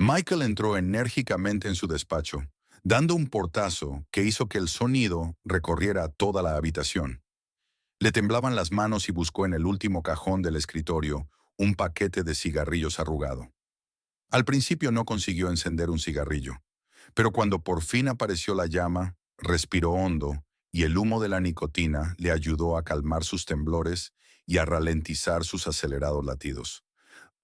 Michael entró enérgicamente en su despacho, dando un portazo que hizo que el sonido recorriera toda la habitación. Le temblaban las manos y buscó en el último cajón del escritorio un paquete de cigarrillos arrugado. Al principio no consiguió encender un cigarrillo, pero cuando por fin apareció la llama, respiró hondo y el humo de la nicotina le ayudó a calmar sus temblores y a ralentizar sus acelerados latidos.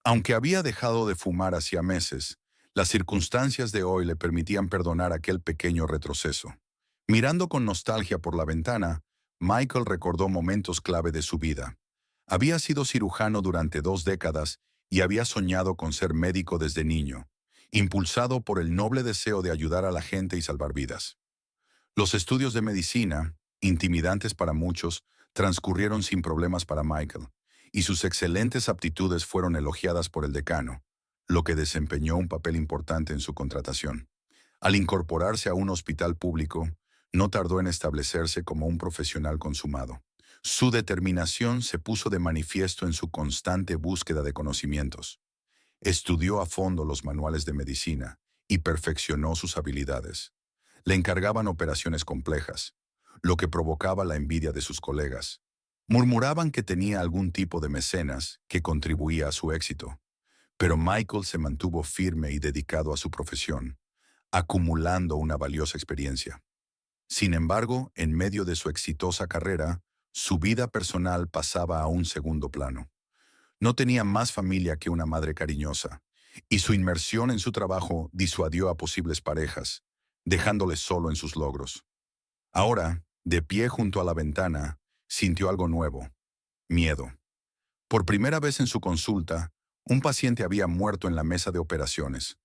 Aunque había dejado de fumar hacía meses, las circunstancias de hoy le permitían perdonar aquel pequeño retroceso. Mirando con nostalgia por la ventana, Michael recordó momentos clave de su vida. Había sido cirujano durante 2 décadas y había soñado con ser médico desde niño, impulsado por el noble deseo de ayudar a la gente y salvar vidas. Los estudios de medicina, intimidantes para muchos, transcurrieron sin problemas para Michael, y sus excelentes aptitudes fueron elogiadas por el decano, lo que desempeñó un papel importante en su contratación. Al incorporarse a un hospital público, no tardó en establecerse como un profesional consumado. Su determinación se puso de manifiesto en su constante búsqueda de conocimientos. Estudió a fondo los manuales de medicina y perfeccionó sus habilidades. Le encargaban operaciones complejas, lo que provocaba la envidia de sus colegas. Murmuraban que tenía algún tipo de mecenas que contribuía a su éxito, pero Michael se mantuvo firme y dedicado a su profesión, acumulando una valiosa experiencia. Sin embargo, en medio de su exitosa carrera, su vida personal pasaba a un segundo plano. No tenía más familia que una madre cariñosa, y su inmersión en su trabajo disuadió a posibles parejas, dejándole solo en sus logros. Ahora, de pie junto a la ventana, sintió algo nuevo: miedo. Por primera vez en su consulta, un paciente había muerto en la mesa de operaciones.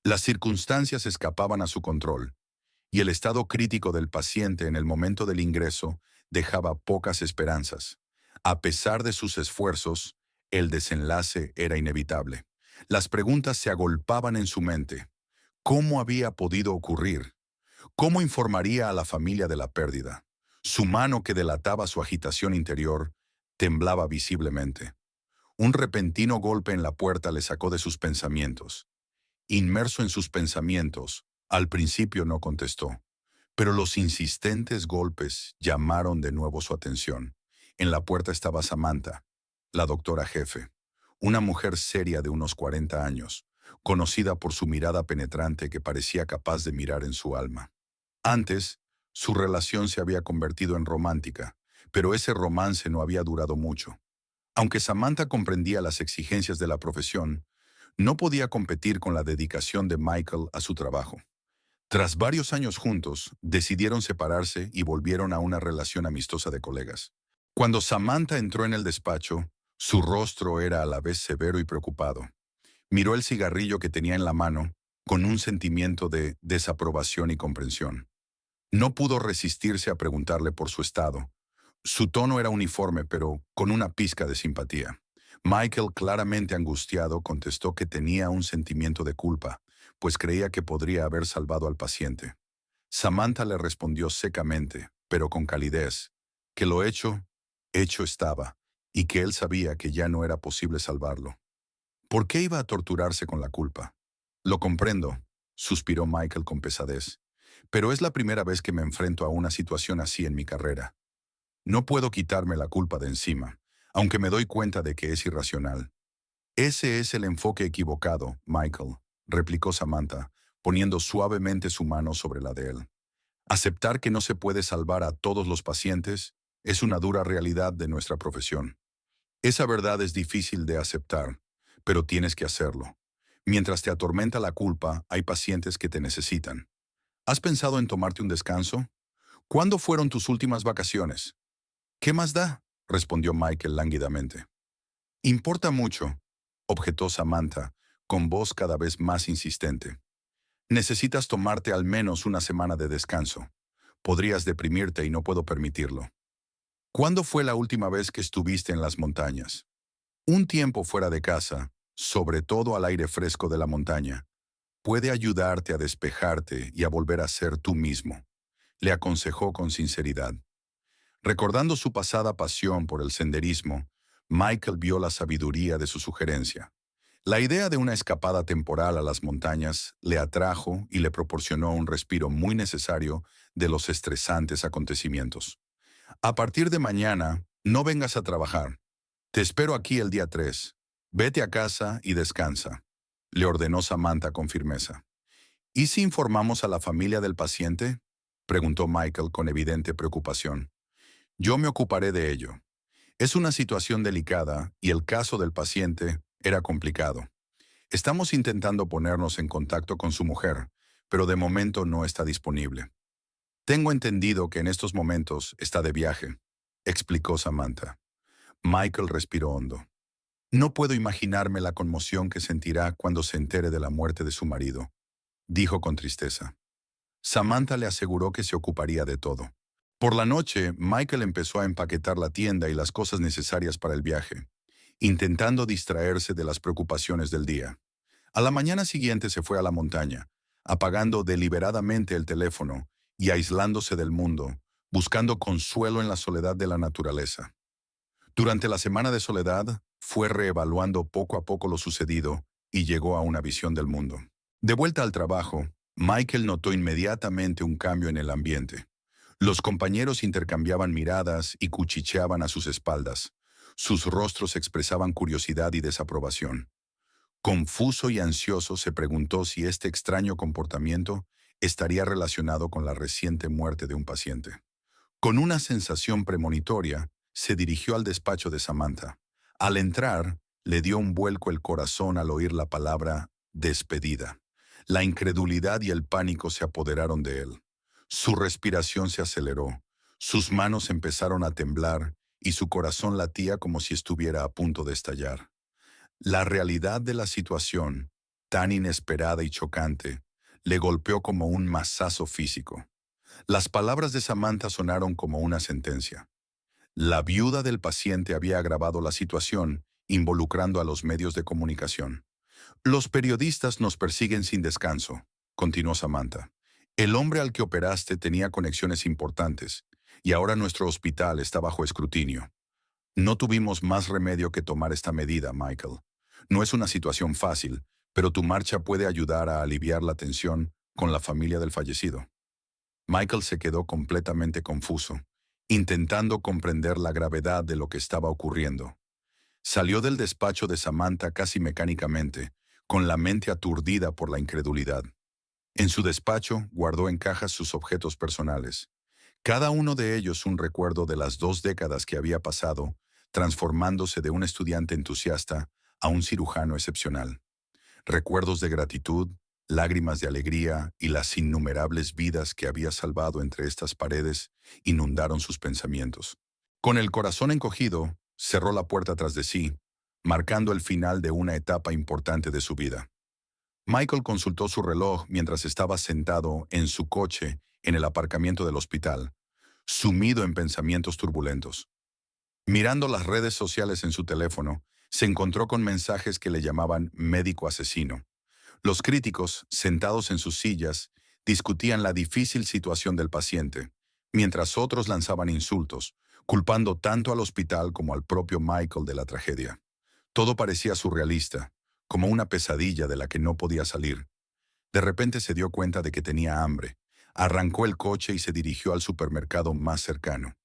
Las circunstancias escapaban a su control, y el estado crítico del paciente en el momento del ingreso dejaba pocas esperanzas. A pesar de sus esfuerzos, el desenlace era inevitable. Las preguntas se agolpaban en su mente. ¿Cómo había podido ocurrir? ¿Cómo informaría a la familia de la pérdida? Su mano, que delataba su agitación interior, temblaba visiblemente. Un repentino golpe en la puerta le sacó de sus pensamientos. Inmerso en sus pensamientos, al principio no contestó, pero los insistentes golpes llamaron de nuevo su atención. En la puerta estaba Samantha, la doctora jefe, una mujer seria de unos 40 años, conocida por su mirada penetrante que parecía capaz de mirar en su alma. Antes, su relación se había convertido en romántica, pero ese romance no había durado mucho. Aunque Samantha comprendía las exigencias de la profesión, no podía competir con la dedicación de Michael a su trabajo. Tras varios años juntos, decidieron separarse y volvieron a una relación amistosa de colegas. Cuando Samantha entró en el despacho, su rostro era a la vez severo y preocupado. Miró el cigarrillo que tenía en la mano con un sentimiento de desaprobación y comprensión. No pudo resistirse a preguntarle por su estado. Su tono era uniforme, pero con una pizca de simpatía. Michael, claramente angustiado, contestó que tenía un sentimiento de culpa, pues creía que podría haber salvado al paciente. Samantha le respondió secamente, pero con calidez, que lo hecho, hecho estaba, y que él sabía que ya no era posible salvarlo. ¿Por qué iba a torturarse con la culpa? Lo comprendo, suspiró Michael con pesadez, pero es la primera vez que me enfrento a una situación así en mi carrera. No puedo quitarme la culpa de encima, aunque me doy cuenta de que es irracional. Ese es el enfoque equivocado, Michael, replicó Samantha, poniendo suavemente su mano sobre la de él. Aceptar que no se puede salvar a todos los pacientes es una dura realidad de nuestra profesión. Esa verdad es difícil de aceptar, pero tienes que hacerlo. Mientras te atormenta la culpa, hay pacientes que te necesitan. ¿Has pensado en tomarte un descanso? ¿Cuándo fueron tus últimas vacaciones? ¿Qué más da?, respondió Michael lánguidamente. Importa mucho, objetó Samantha, con voz cada vez más insistente. Necesitas tomarte al menos una semana de descanso. Podrías deprimirte y no puedo permitirlo. ¿Cuándo fue la última vez que estuviste en las montañas? Un tiempo fuera de casa, sobre todo al aire fresco de la montaña, puede ayudarte a despejarte y a volver a ser tú mismo, le aconsejó con sinceridad. Recordando su pasada pasión por el senderismo, Michael vio la sabiduría de su sugerencia. La idea de una escapada temporal a las montañas le atrajo y le proporcionó un respiro muy necesario de los estresantes acontecimientos. A partir de mañana, no vengas a trabajar. Te espero aquí el día 3. Vete a casa y descansa, le ordenó Samantha con firmeza. ¿Y si informamos a la familia del paciente?, preguntó Michael con evidente preocupación. Yo me ocuparé de ello. Es una situación delicada y el caso del paciente era complicado. Estamos intentando ponernos en contacto con su mujer, pero de momento no está disponible. Tengo entendido que en estos momentos está de viaje, explicó Samantha. Michael respiró hondo. No puedo imaginarme la conmoción que sentirá cuando se entere de la muerte de su marido, dijo con tristeza. Samantha le aseguró que se ocuparía de todo. Por la noche, Michael empezó a empaquetar la tienda y las cosas necesarias para el viaje, intentando distraerse de las preocupaciones del día. A la mañana siguiente se fue a la montaña, apagando deliberadamente el teléfono y aislándose del mundo, buscando consuelo en la soledad de la naturaleza. Durante la semana de soledad, fue reevaluando poco a poco lo sucedido y llegó a una visión del mundo. De vuelta al trabajo, Michael notó inmediatamente un cambio en el ambiente. Los compañeros intercambiaban miradas y cuchicheaban a sus espaldas. Sus rostros expresaban curiosidad y desaprobación. Confuso y ansioso se preguntó si este extraño comportamiento estaría relacionado con la reciente muerte de un paciente. Con una sensación premonitoria, se dirigió al despacho de Samantha. Al entrar, le dio un vuelco el corazón al oír la palabra despedida. La incredulidad y el pánico se apoderaron de él. Su respiración se aceleró, sus manos empezaron a temblar y su corazón latía como si estuviera a punto de estallar. La realidad de la situación, tan inesperada y chocante, le golpeó como un mazazo físico. Las palabras de Samantha sonaron como una sentencia. La viuda del paciente había agravado la situación, involucrando a los medios de comunicación. Los periodistas nos persiguen sin descanso, continuó Samantha. El hombre al que operaste tenía conexiones importantes, y ahora nuestro hospital está bajo escrutinio. No tuvimos más remedio que tomar esta medida, Michael. No es una situación fácil, pero tu marcha puede ayudar a aliviar la tensión con la familia del fallecido. Michael se quedó completamente confuso, intentando comprender la gravedad de lo que estaba ocurriendo. Salió del despacho de Samantha casi mecánicamente, con la mente aturdida por la incredulidad. En su despacho guardó en cajas sus objetos personales, cada uno de ellos un recuerdo de las 2 décadas que había pasado, transformándose de un estudiante entusiasta a un cirujano excepcional. Recuerdos de gratitud, lágrimas de alegría y las innumerables vidas que había salvado entre estas paredes inundaron sus pensamientos. Con el corazón encogido, cerró la puerta tras de sí, marcando el final de una etapa importante de su vida. Michael consultó su reloj mientras estaba sentado en su coche en el aparcamiento del hospital, sumido en pensamientos turbulentos. Mirando las redes sociales en su teléfono, se encontró con mensajes que le llamaban médico asesino. Los críticos, sentados en sus sillas, discutían la difícil situación del paciente, mientras otros lanzaban insultos, culpando tanto al hospital como al propio Michael de la tragedia. Todo parecía surrealista, como una pesadilla de la que no podía salir. De repente se dio cuenta de que tenía hambre. Arrancó el coche y se dirigió al supermercado más cercano.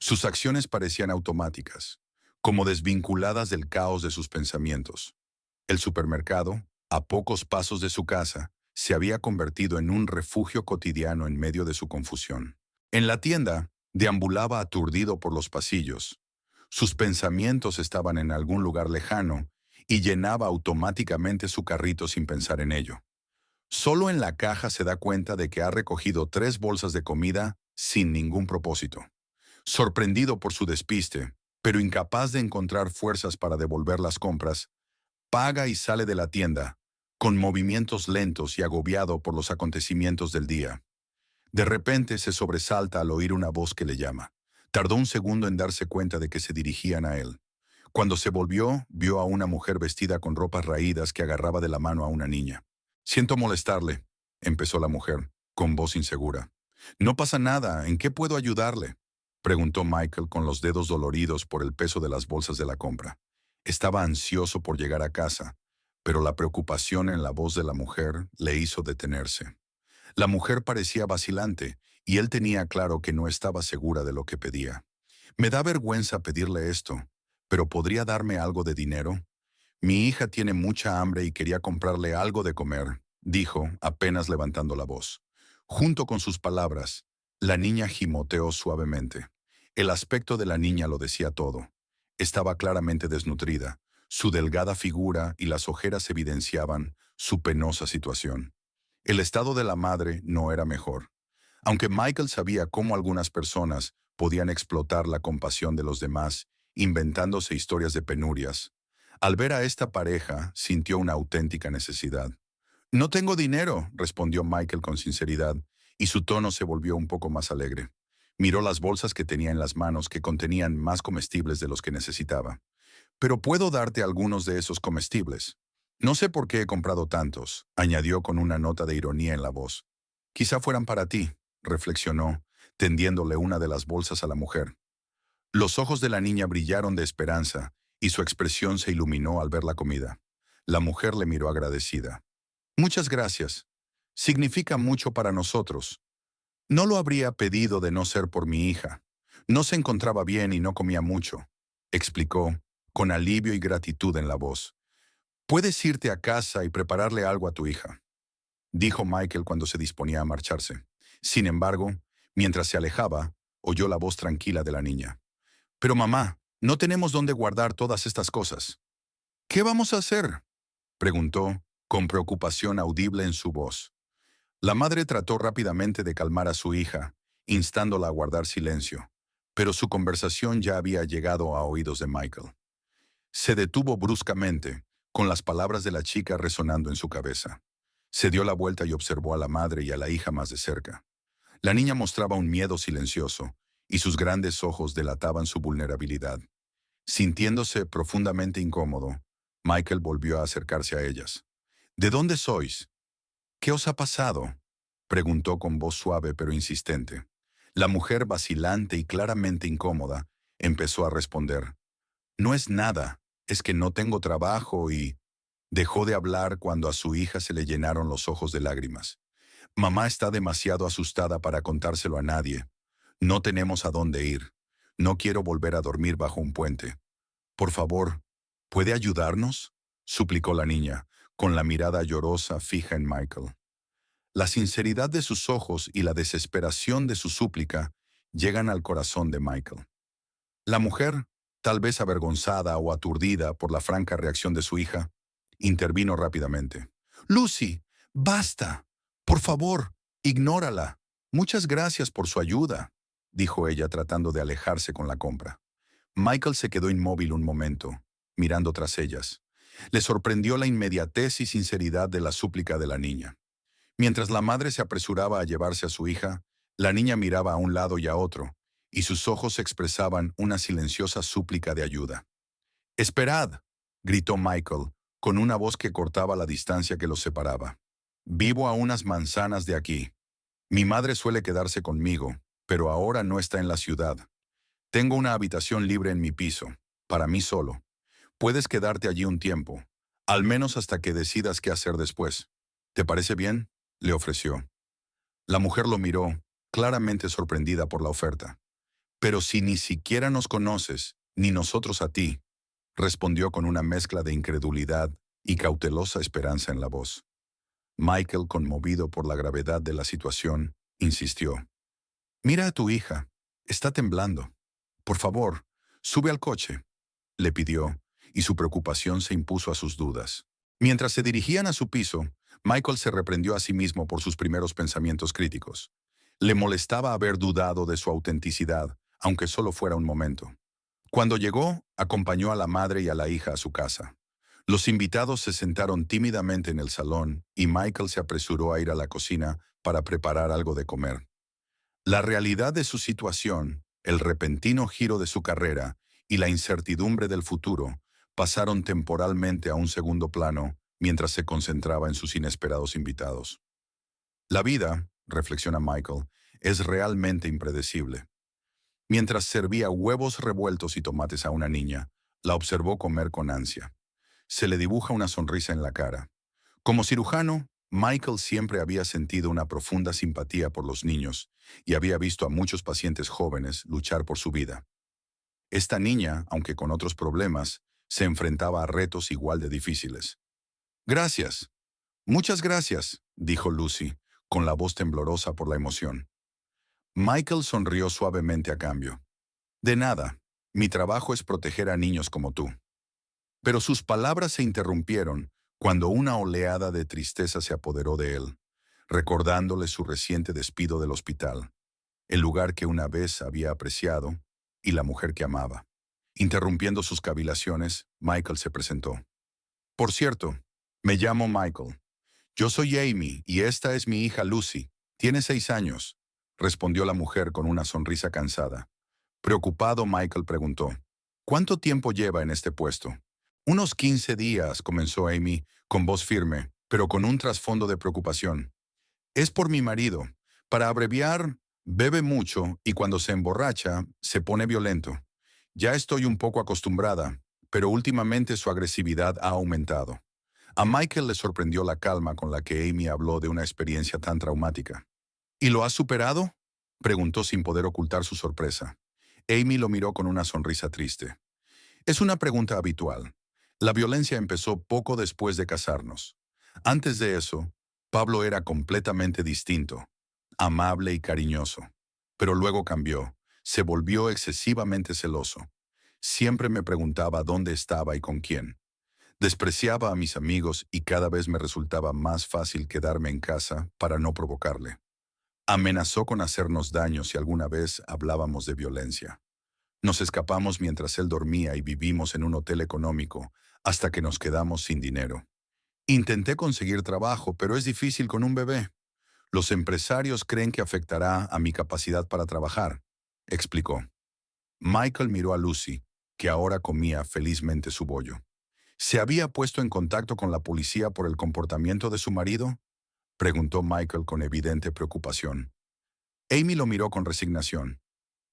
Sus acciones parecían automáticas, como desvinculadas del caos de sus pensamientos. El supermercado, a pocos pasos de su casa, se había convertido en un refugio cotidiano en medio de su confusión. En la tienda, deambulaba aturdido por los pasillos. Sus pensamientos estaban en algún lugar lejano y llenaba automáticamente su carrito sin pensar en ello. Solo en la caja se da cuenta de que ha recogido 3 bolsas de comida sin ningún propósito. Sorprendido por su despiste, pero incapaz de encontrar fuerzas para devolver las compras, paga y sale de la tienda, con movimientos lentos y agobiado por los acontecimientos del día. De repente se sobresalta al oír una voz que le llama. Tardó un segundo en darse cuenta de que se dirigían a él. Cuando se volvió, vio a una mujer vestida con ropas raídas que agarraba de la mano a una niña. «Siento molestarle», empezó la mujer, con voz insegura. «No pasa nada, ¿en qué puedo ayudarle?», preguntó Michael con los dedos doloridos por el peso de las bolsas de la compra. Estaba ansioso por llegar a casa, pero la preocupación en la voz de la mujer le hizo detenerse. La mujer parecía vacilante, y él tenía claro que no estaba segura de lo que pedía. Me da vergüenza pedirle esto, pero ¿podría darme algo de dinero? Mi hija tiene mucha hambre y quería comprarle algo de comer, dijo, apenas levantando la voz. Junto con sus palabras, la niña gimoteó suavemente. El aspecto de la niña lo decía todo. Estaba claramente desnutrida. Su delgada figura y las ojeras evidenciaban su penosa situación. El estado de la madre no era mejor. Aunque Michael sabía cómo algunas personas podían explotar la compasión de los demás, inventándose historias de penurias, al ver a esta pareja sintió una auténtica necesidad. No tengo dinero, respondió Michael con sinceridad, y su tono se volvió un poco más alegre. Miró las bolsas que tenía en las manos que contenían más comestibles de los que necesitaba. Pero puedo darte algunos de esos comestibles. No sé por qué he comprado tantos, añadió con una nota de ironía en la voz. Quizá fueran para ti, reflexionó, tendiéndole una de las bolsas a la mujer. Los ojos de la niña brillaron de esperanza y su expresión se iluminó al ver la comida. La mujer le miró agradecida. Muchas gracias. Significa mucho para nosotros. No lo habría pedido de no ser por mi hija. No se encontraba bien y no comía mucho, explicó, con alivio y gratitud en la voz. Puedes irte a casa y prepararle algo a tu hija, dijo Michael cuando se disponía a marcharse. Sin embargo, mientras se alejaba, oyó la voz tranquila de la niña. Pero mamá, no tenemos dónde guardar todas estas cosas. ¿Qué vamos a hacer?, preguntó, con preocupación audible en su voz. La madre trató rápidamente de calmar a su hija, instándola a guardar silencio, pero su conversación ya había llegado a oídos de Michael. Se detuvo bruscamente, con las palabras de la chica resonando en su cabeza. Se dio la vuelta y observó a la madre y a la hija más de cerca. La niña mostraba un miedo silencioso, y sus grandes ojos delataban su vulnerabilidad. Sintiéndose profundamente incómodo, Michael volvió a acercarse a ellas. ¿De dónde sois? ¿Qué os ha pasado?, preguntó con voz suave pero insistente. La mujer, vacilante y claramente incómoda, empezó a responder. No es nada, es que no tengo trabajo y... Dejó de hablar cuando a su hija se le llenaron los ojos de lágrimas. Mamá está demasiado asustada para contárselo a nadie. No tenemos a dónde ir. No quiero volver a dormir bajo un puente. Por favor, ¿puede ayudarnos?, suplicó la niña, con la mirada llorosa fija en Michael. La sinceridad de sus ojos y la desesperación de su súplica llegan al corazón de Michael. La mujer, tal vez avergonzada o aturdida por la franca reacción de su hija, intervino rápidamente. «Lucy, basta. Por favor, ignórala. Muchas gracias por su ayuda», dijo ella tratando de alejarse con la compra. Michael se quedó inmóvil un momento, mirando tras ellas. Le sorprendió la inmediatez y sinceridad de la súplica de la niña. Mientras la madre se apresuraba a llevarse a su hija, la niña miraba a un lado y a otro, y sus ojos expresaban una silenciosa súplica de ayuda. «¡Esperad!», gritó Michael, con una voz que cortaba la distancia que los separaba. «Vivo a unas manzanas de aquí. Mi madre suele quedarse conmigo, pero ahora no está en la ciudad. Tengo una habitación libre en mi piso, para mí solo. Puedes quedarte allí un tiempo, al menos hasta que decidas qué hacer después. ¿Te parece bien?», le ofreció. La mujer lo miró, claramente sorprendida por la oferta. «Pero si ni siquiera nos conoces, ni nosotros a ti», respondió con una mezcla de incredulidad y cautelosa esperanza en la voz. Michael, conmovido por la gravedad de la situación, insistió. «Mira a tu hija. Está temblando. Por favor, sube al coche», le pidió, y su preocupación se impuso a sus dudas. Mientras se dirigían a su piso, Michael se reprendió a sí mismo por sus primeros pensamientos críticos. Le molestaba haber dudado de su autenticidad, aunque solo fuera un momento. Cuando llegó, acompañó a la madre y a la hija a su casa. Los invitados se sentaron tímidamente en el salón y Michael se apresuró a ir a la cocina para preparar algo de comer. La realidad de su situación, el repentino giro de su carrera y la incertidumbre del futuro pasaron temporalmente a un segundo plano mientras se concentraba en sus inesperados invitados. La vida, reflexiona Michael, es realmente impredecible. Mientras servía huevos revueltos y tomates a una niña, la observó comer con ansia. Se le dibuja una sonrisa en la cara. Como cirujano, Michael siempre había sentido una profunda simpatía por los niños y había visto a muchos pacientes jóvenes luchar por su vida. Esta niña, aunque con otros problemas, se enfrentaba a retos igual de difíciles. Gracias. Muchas gracias, dijo Lucy, con la voz temblorosa por la emoción. Michael sonrió suavemente a cambio. De nada, mi trabajo es proteger a niños como tú. Pero sus palabras se interrumpieron cuando una oleada de tristeza se apoderó de él, recordándole su reciente despido del hospital, el lugar que una vez había apreciado y la mujer que amaba. Interrumpiendo sus cavilaciones, Michael se presentó. Por cierto, me llamo Michael. Yo soy Amy y esta es mi hija Lucy. Tiene 6 años, respondió la mujer con una sonrisa cansada. Preocupado, Michael preguntó, ¿cuánto tiempo lleva en este puesto? Unos 15 días, comenzó Amy, con voz firme, pero con un trasfondo de preocupación. Es por mi marido. Para abreviar, bebe mucho y cuando se emborracha, se pone violento. Ya estoy un poco acostumbrada, pero últimamente su agresividad ha aumentado. A Michael le sorprendió la calma con la que Amy habló de una experiencia tan traumática. ¿Y lo has superado?, preguntó sin poder ocultar su sorpresa. Amy lo miró con una sonrisa triste. Es una pregunta habitual. La violencia empezó poco después de casarnos. Antes de eso, Pablo era completamente distinto, amable y cariñoso. Pero luego cambió, se volvió excesivamente celoso. Siempre me preguntaba dónde estaba y con quién. Despreciaba a mis amigos y cada vez me resultaba más fácil quedarme en casa para no provocarle. Amenazó con hacernos daño si alguna vez hablábamos de violencia. Nos escapamos mientras él dormía y vivimos en un hotel económico hasta que nos quedamos sin dinero. Intenté conseguir trabajo, pero es difícil con un bebé. Los empresarios creen que afectará a mi capacidad para trabajar, explicó. Michael miró a Lucy, que ahora comía felizmente su bollo. ¿Se había puesto en contacto con la policía por el comportamiento de su marido?, preguntó Michael con evidente preocupación. Amy lo miró con resignación.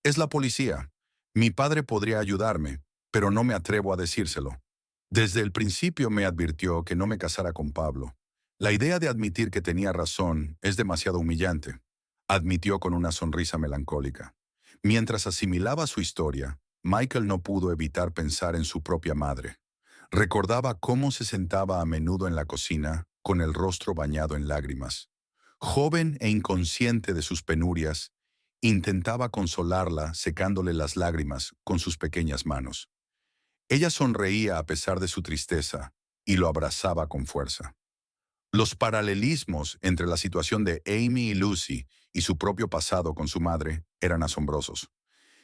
Es la policía. Mi padre podría ayudarme, pero no me atrevo a decírselo. Desde el principio me advirtió que no me casara con Pablo. La idea de admitir que tenía razón es demasiado humillante, admitió con una sonrisa melancólica. Mientras asimilaba su historia, Michael no pudo evitar pensar en su propia madre. Recordaba cómo se sentaba a menudo en la cocina, con el rostro bañado en lágrimas. Joven e inconsciente de sus penurias, intentaba consolarla secándole las lágrimas con sus pequeñas manos. Ella sonreía a pesar de su tristeza y lo abrazaba con fuerza. Los paralelismos entre la situación de Amy y Lucy y su propio pasado con su madre eran asombrosos.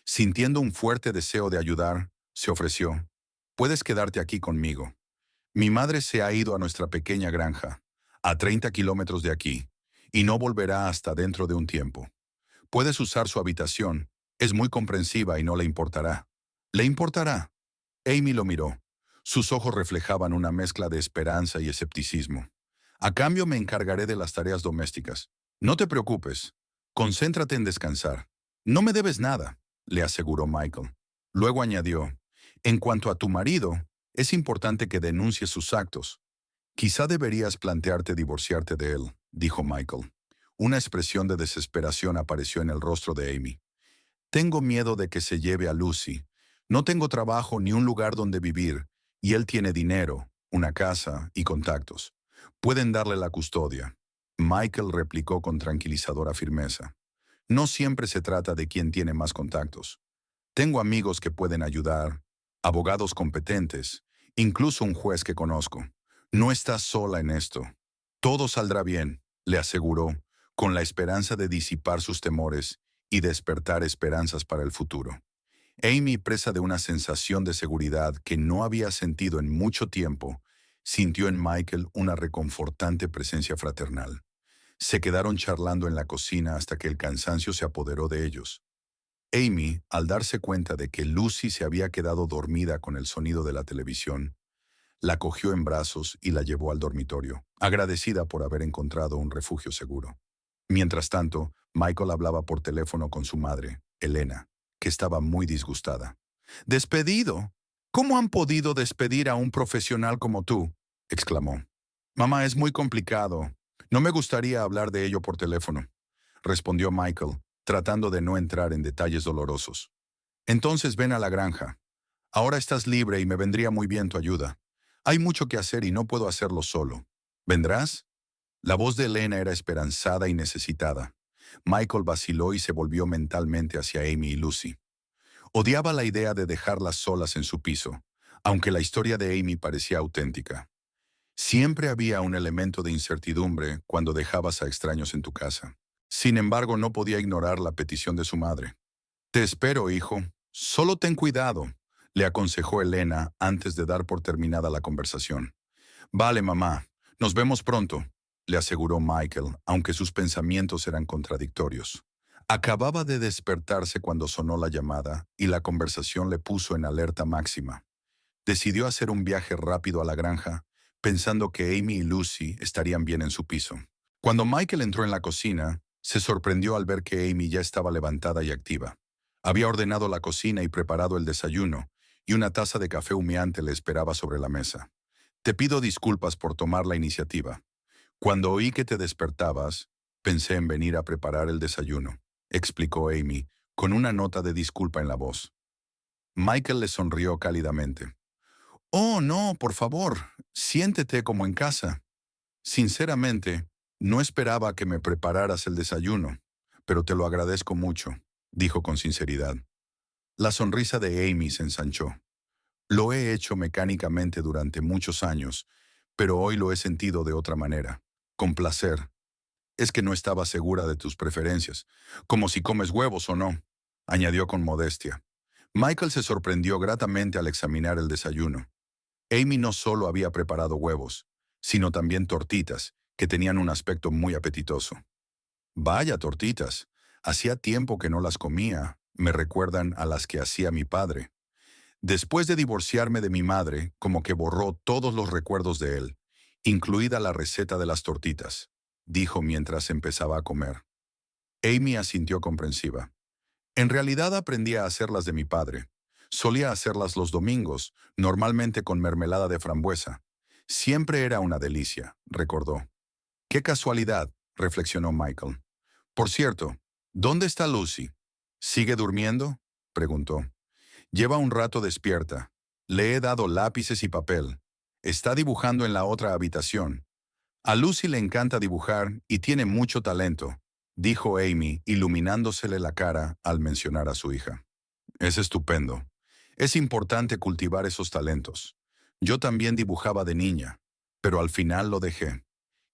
Sintiendo un fuerte deseo de ayudar, se ofreció. Puedes quedarte aquí conmigo. Mi madre se ha ido a nuestra pequeña granja, a 30 kilómetros de aquí, y no volverá hasta dentro de un tiempo. Puedes usar su habitación. Es muy comprensiva y no le importará. ¿Le importará? Amy lo miró. Sus ojos reflejaban una mezcla de esperanza y escepticismo. A cambio me encargaré de las tareas domésticas. No te preocupes. Concéntrate en descansar. No me debes nada, le aseguró Michael. Luego añadió, en cuanto a tu marido, es importante que denuncies sus actos. Quizá deberías plantearte divorciarte de él, dijo Michael. Una expresión de desesperación apareció en el rostro de Amy. Tengo miedo de que se lleve a Lucy. No tengo trabajo ni un lugar donde vivir, y él tiene dinero, una casa y contactos. Pueden darle la custodia. Michael replicó con tranquilizadora firmeza. No siempre se trata de quién tiene más contactos. Tengo amigos que pueden ayudar, abogados competentes, incluso un juez que conozco. No estás sola en esto. Todo saldrá bien, le aseguró, con la esperanza de disipar sus temores y despertar esperanzas para el futuro. Amy, presa de una sensación de seguridad que no había sentido en mucho tiempo, sintió en Michael una reconfortante presencia fraternal. Se quedaron charlando en la cocina hasta que el cansancio se apoderó de ellos. Amy, al darse cuenta de que Lucy se había quedado dormida con el sonido de la televisión, la cogió en brazos y la llevó al dormitorio, agradecida por haber encontrado un refugio seguro. Mientras tanto, Michael hablaba por teléfono con su madre, Elena, que estaba muy disgustada. «¡Despedido!», ¿Cómo han podido despedir a un profesional como tú?, exclamó. Mamá, es muy complicado. No me gustaría hablar de ello por teléfono, respondió Michael, tratando de no entrar en detalles dolorosos. Entonces ven a la granja. Ahora estás libre y me vendría muy bien tu ayuda. Hay mucho que hacer y no puedo hacerlo solo. ¿Vendrás? La voz de Elena era esperanzada y necesitada. Michael vaciló y se volvió mentalmente hacia Amy y Lucy. Odiaba la idea de dejarlas solas en su piso, aunque la historia de Amy parecía auténtica. Siempre había un elemento de incertidumbre cuando dejabas a extraños en tu casa. Sin embargo, no podía ignorar la petición de su madre. Te espero, hijo. Solo ten cuidado, le aconsejó Elena antes de dar por terminada la conversación. Vale, mamá. Nos vemos pronto, le aseguró Michael, aunque sus pensamientos eran contradictorios. Acababa de despertarse cuando sonó la llamada y la conversación le puso en alerta máxima. Decidió hacer un viaje rápido a la granja, pensando que Amy y Lucy estarían bien en su piso. Cuando Michael entró en la cocina, se sorprendió al ver que Amy ya estaba levantada y activa. Había ordenado la cocina y preparado el desayuno, y una taza de café humeante le esperaba sobre la mesa. Te pido disculpas por tomar la iniciativa. Cuando oí que te despertabas, pensé en venir a preparar el desayuno, explicó Amy, con una nota de disculpa en la voz. Michael le sonrió cálidamente. Oh, no, por favor, siéntete como en casa. Sinceramente, no esperaba que me prepararas el desayuno, pero te lo agradezco mucho, dijo con sinceridad. La sonrisa de Amy se ensanchó. Lo he hecho mecánicamente durante muchos años, pero hoy lo he sentido de otra manera, con placer. Es que no estaba segura de tus preferencias, como si comes huevos o no, añadió con modestia. Michael se sorprendió gratamente al examinar el desayuno. Amy no solo había preparado huevos, sino también tortitas, que tenían un aspecto muy apetitoso. Vaya tortitas, hacía tiempo que no las comía, me recuerdan a las que hacía mi padre. Después de divorciarme de mi madre, como que borró todos los recuerdos de él, incluida la receta de las tortitas, dijo mientras empezaba a comer. Amy asintió comprensiva. En realidad aprendí a hacerlas de mi padre. Solía hacerlas los domingos, normalmente con mermelada de frambuesa. Siempre era una delicia, recordó. Qué casualidad, reflexionó Michael. Por cierto, ¿dónde está Lucy? ¿Sigue durmiendo?, preguntó. Lleva un rato despierta. Le he dado lápices y papel. Está dibujando en la otra habitación. A Lucy le encanta dibujar y tiene mucho talento, dijo Amy, iluminándosele la cara al mencionar a su hija. Es estupendo. Es importante cultivar esos talentos. Yo también dibujaba de niña, pero al final lo dejé.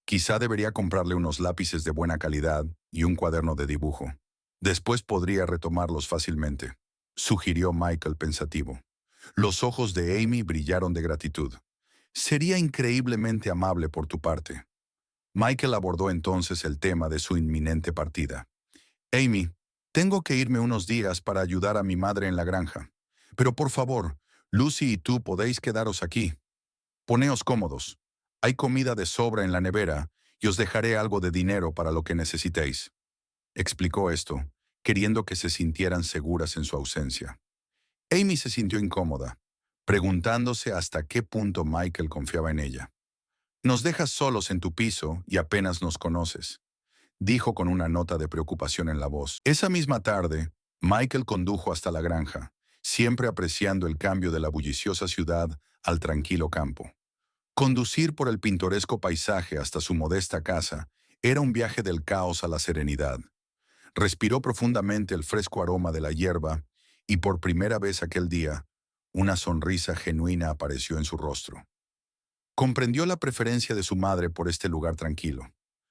Quizá debería comprarle unos lápices de buena calidad y un cuaderno de dibujo. Después podría retomarlos fácilmente, sugirió Michael pensativo. Los ojos de Amy brillaron de gratitud. Sería increíblemente amable por tu parte. Michael abordó entonces el tema de su inminente partida. Amy, tengo que irme unos días para ayudar a mi madre en la granja. Pero por favor, Lucy y tú podéis quedaros aquí. Poneos cómodos. Hay comida de sobra en la nevera y os dejaré algo de dinero para lo que necesitéis. Explicó esto, queriendo que se sintieran seguras en su ausencia. Amy se sintió incómoda, preguntándose hasta qué punto Michael confiaba en ella. Nos dejas solos en tu piso y apenas nos conoces, dijo con una nota de preocupación en la voz. Esa misma tarde, Michael condujo hasta la granja, siempre apreciando el cambio de la bulliciosa ciudad al tranquilo campo. Conducir por el pintoresco paisaje hasta su modesta casa era un viaje del caos a la serenidad. Respiró profundamente el fresco aroma de la hierba y por primera vez aquel día, una sonrisa genuina apareció en su rostro. Comprendió la preferencia de su madre por este lugar tranquilo.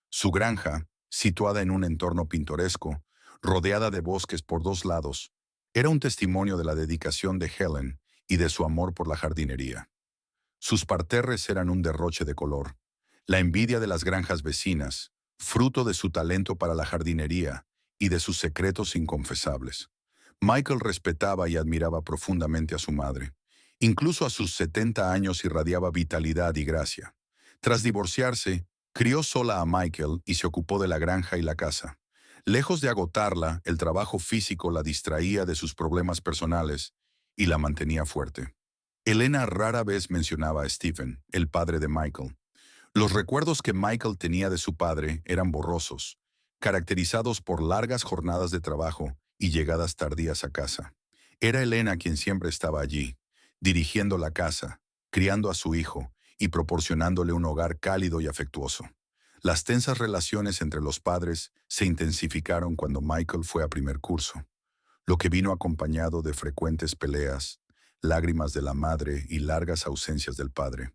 Su granja, situada en un entorno pintoresco, rodeada de bosques por dos lados, era un testimonio de la dedicación de Helen y de su amor por la jardinería. Sus parterres eran un derroche de color, la envidia de las granjas vecinas, fruto de su talento para la jardinería y de sus secretos inconfesables. Michael respetaba y admiraba profundamente a su madre. Incluso a sus 70 años irradiaba vitalidad y gracia. Tras divorciarse, crió sola a Michael y se ocupó de la granja y la casa. Lejos de agotarla, el trabajo físico la distraía de sus problemas personales y la mantenía fuerte. Elena rara vez mencionaba a Stephen, el padre de Michael. Los recuerdos que Michael tenía de su padre eran borrosos, caracterizados por largas jornadas de trabajo y llegadas tardías a casa. Era Elena quien siempre estaba allí, dirigiendo la casa, criando a su hijo y proporcionándole un hogar cálido y afectuoso. Las tensas relaciones entre los padres se intensificaron cuando Michael fue a primer curso, lo que vino acompañado de frecuentes peleas, lágrimas de la madre y largas ausencias del padre.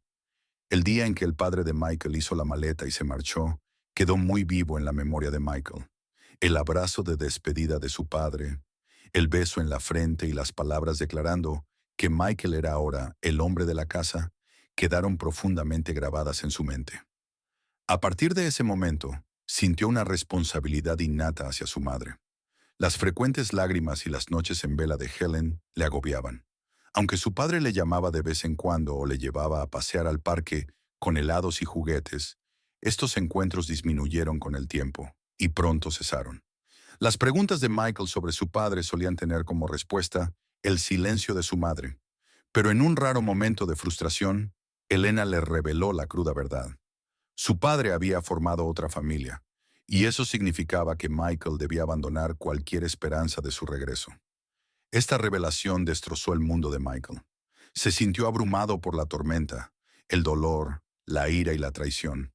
El día en que el padre de Michael hizo la maleta y se marchó, quedó muy vivo en la memoria de Michael. El abrazo de despedida de su padre, el beso en la frente y las palabras declarando que Michael era ahora el hombre de la casa, quedaron profundamente grabadas en su mente. A partir de ese momento, sintió una responsabilidad innata hacia su madre. Las frecuentes lágrimas y las noches en vela de Helen le agobiaban. Aunque su padre le llamaba de vez en cuando o le llevaba a pasear al parque con helados y juguetes, estos encuentros disminuyeron con el tiempo y pronto cesaron. Las preguntas de Michael sobre su padre solían tener como respuesta el silencio de su madre, pero en un raro momento de frustración, Elena le reveló la cruda verdad. Su padre había formado otra familia, y eso significaba que Michael debía abandonar cualquier esperanza de su regreso. Esta revelación destrozó el mundo de Michael. Se sintió abrumado por la tormenta, el dolor, la ira y la traición,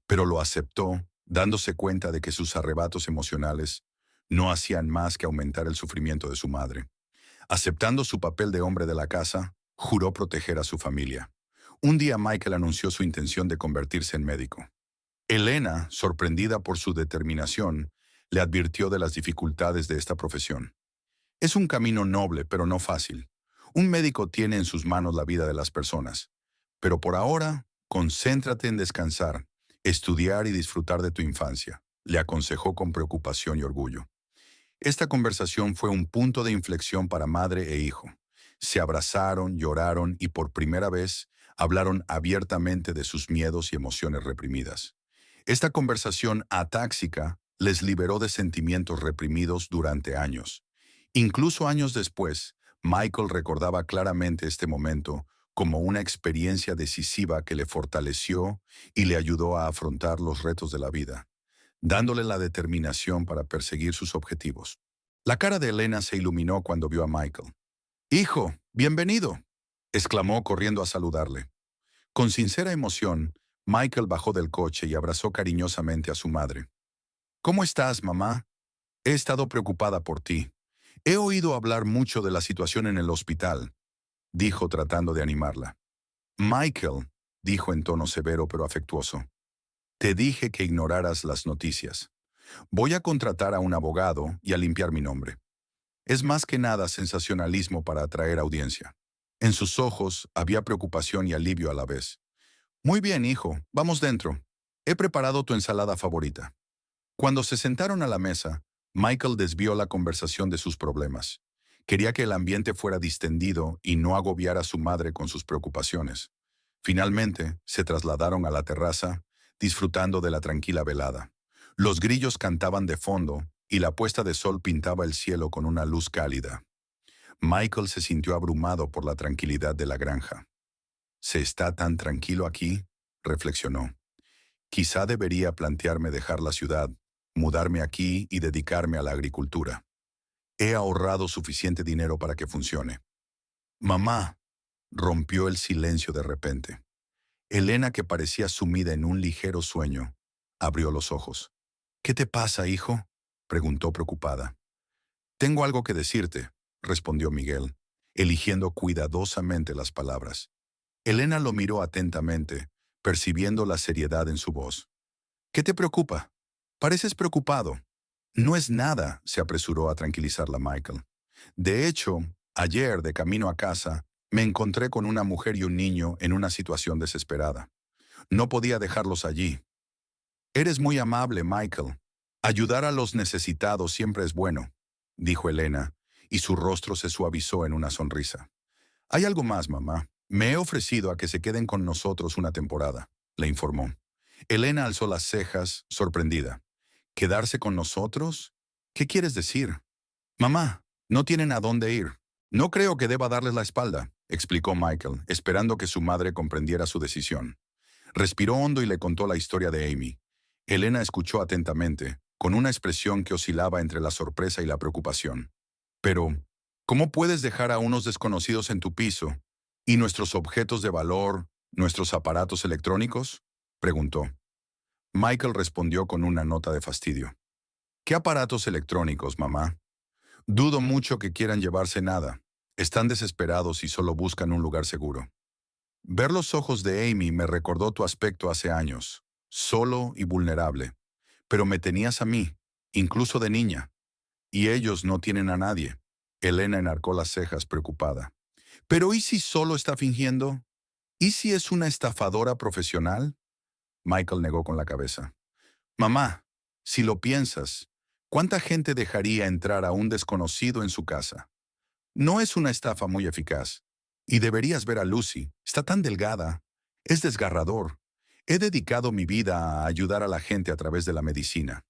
pero lo aceptó, dándose cuenta de que sus arrebatos emocionales no hacían más que aumentar el sufrimiento de su madre. Aceptando su papel de hombre de la casa, juró proteger a su familia. Un día Michael anunció su intención de convertirse en médico. Elena, sorprendida por su determinación, le advirtió de las dificultades de esta profesión. Es un camino noble, pero no fácil. Un médico tiene en sus manos la vida de las personas. Pero por ahora, concéntrate en descansar, estudiar y disfrutar de tu infancia, le aconsejó con preocupación y orgullo. Esta conversación fue un punto de inflexión para madre e hijo. Se abrazaron, lloraron y por primera vez hablaron abiertamente de sus miedos y emociones reprimidas. Esta conversación atáxica les liberó de sentimientos reprimidos durante años. Incluso años después, Michael recordaba claramente este momento como una experiencia decisiva que le fortaleció y le ayudó a afrontar los retos de la vida, dándole la determinación para perseguir sus objetivos. La cara de Elena se iluminó cuando vio a Michael. «Hijo, bienvenido», exclamó corriendo a saludarle. Con sincera emoción, Michael bajó del coche y abrazó cariñosamente a su madre. «¿Cómo estás, mamá? He estado preocupada por ti. He oído hablar mucho de la situación en el hospital», dijo tratando de animarla. «Michael», dijo en tono severo pero afectuoso, «te dije que ignoraras las noticias. Voy a contratar a un abogado y a limpiar mi nombre. Es más que nada sensacionalismo para atraer audiencia». En sus ojos había preocupación y alivio a la vez. «Muy bien, hijo, vamos dentro. He preparado tu ensalada favorita». Cuando se sentaron a la mesa, Michael desvió la conversación de sus problemas. Quería que el ambiente fuera distendido y no agobiara a su madre con sus preocupaciones. Finalmente, se trasladaron a la terraza, disfrutando de la tranquila velada. Los grillos cantaban de fondo y la puesta de sol pintaba el cielo con una luz cálida. Michael se sintió abrumado por la tranquilidad de la granja. «¿Se está tan tranquilo aquí?», reflexionó. «Quizá debería plantearme dejar la ciudad, mudarme aquí y dedicarme a la agricultura. He ahorrado suficiente dinero para que funcione». «Mamá», rompió el silencio de repente. Elena, que parecía sumida en un ligero sueño, abrió los ojos. «¿Qué te pasa, hijo?», preguntó preocupada. «Tengo algo que decirte», respondió Miguel, eligiendo cuidadosamente las palabras. Elena lo miró atentamente, percibiendo la seriedad en su voz. «¿Qué te preocupa? Pareces preocupado». «No es nada», se apresuró a tranquilizarla Michael. «De hecho, ayer, de camino a casa, me encontré con una mujer y un niño en una situación desesperada. No podía dejarlos allí». «Eres muy amable, Michael. Ayudar a los necesitados siempre es bueno», dijo Elena, y su rostro se suavizó en una sonrisa. «Hay algo más, mamá. Me he ofrecido a que se queden con nosotros una temporada», le informó. Elena alzó las cejas, sorprendida. «¿Quedarse con nosotros? ¿Qué quieres decir?» «Mamá, no tienen a dónde ir. No creo que deba darles la espalda, explicó Michael, esperando que su madre comprendiera su decisión. Respiró hondo y le contó la historia de Amy. Elena escuchó atentamente, con una expresión que oscilaba entre la sorpresa y la preocupación. Pero, ¿cómo puedes dejar a unos desconocidos en tu piso? ¿Y nuestros objetos de valor, nuestros aparatos electrónicos? Preguntó. Michael respondió con una nota de fastidio. ¿Qué aparatos electrónicos, mamá? Dudo mucho que quieran llevarse nada. Están desesperados y solo buscan un lugar seguro. Ver los ojos de Amy me recordó tu aspecto hace años, solo y vulnerable. Pero me tenías a mí, incluso de niña. Y ellos no tienen a nadie. Elena enarcó las cejas preocupada. ¿Pero y si solo está fingiendo? ¿Y si es una estafadora profesional? Michael negó con la cabeza. Mamá, si lo piensas, ¿cuánta gente dejaría entrar a un desconocido en su casa? No es una estafa muy eficaz. Y deberías ver a Lucy. Está tan delgada. Es desgarrador. He dedicado mi vida a ayudar a la gente a través de la medicina.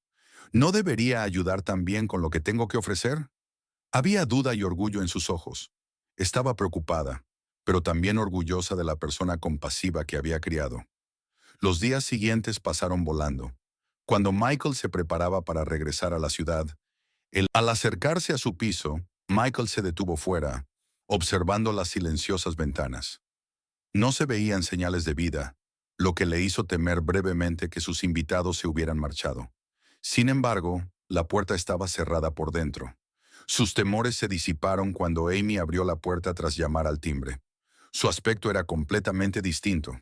¿No debería ayudar también con lo que tengo que ofrecer? Había duda y orgullo en sus ojos. Estaba preocupada, pero también orgullosa de la persona compasiva que había criado. Los días siguientes pasaron volando. Cuando Michael se preparaba para regresar a la ciudad, al acercarse a su piso, Michael se detuvo fuera, observando las silenciosas ventanas. No se veían señales de vida, lo que le hizo temer brevemente que sus invitados se hubieran marchado. Sin embargo, la puerta estaba cerrada por dentro. Sus temores se disiparon cuando Amy abrió la puerta tras llamar al timbre. Su aspecto era completamente distinto.